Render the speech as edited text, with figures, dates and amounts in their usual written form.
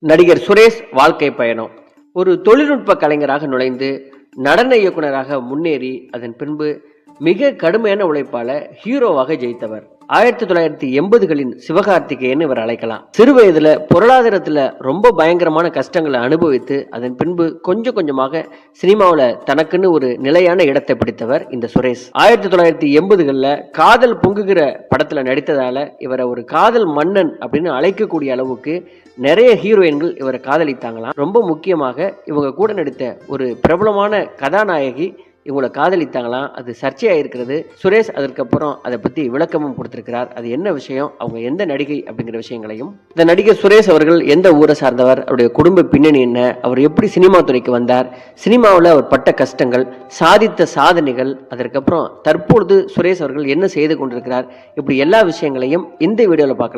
நடிகர் சுரேஷ் வாழ்க்கை பயணம். ஒரு தொழில்நுட்ப கலைஞராக நுழைந்து நடன இயக்குனராக முன்னேறி அதன் பின்பு மிக கடுமையான உழைப்பால ஹீரோவாக ஜெயித்தவர். 1980களின் சிவகார்த்திகேயன் இவர் அழைக்கலாம். சிறு வயதுல பொருளாதாரத்துல ரொம்ப பயங்கரமான கஷ்டங்களை அனுபவித்து அதன் பின்பு கொஞ்சம் கொஞ்சமாக சினிமாவில தனக்குன்னு ஒரு நிலையான இடத்தை பிடித்தவர் இந்த சுரேஷ். 1980களில் காதல் பொங்குகிற படத்துல நடித்ததால இவரை ஒரு காதல் மன்னன் அப்படின்னு அழைக்கக்கூடிய அளவுக்கு நிறைய ஹீரோயின்கள் இவரை காதலித்தாங்களாம். ரொம்ப முக்கியமாக இவங்க கூட நடித்த ஒரு பிரபலமான கதாநாயகி இவங்களை காதலித்தாங்களாம். அது சர்ச்சையாக இருக்கிறது. சுரேஷ் அதற்கப்புறம் அதை பற்றி விளக்கமும் கொடுத்திருக்கிறார். அது என்ன விஷயம், அவங்க எந்த நடிகை அப்படிங்கிற விஷயங்களையும். இந்த நடிகர் சுரேஷ் அவர்கள் எந்த ஊரை சார்ந்தவர், அவருடைய குடும்ப பின்னணி என்ன, அவர் எப்படி சினிமா துறைக்கு வந்தார், சினிமாவில் அவர் பட்ட கஷ்டங்கள், சாதித்த சாதனைகள், அதற்கப்புறம் தற்பொழுது சுரேஷ் அவர்கள் என்ன செய்து கொண்டிருக்கிறார், இப்படி எல்லா விஷயங்களையும் இந்த வீடியோவில் பார்க்கலாம்.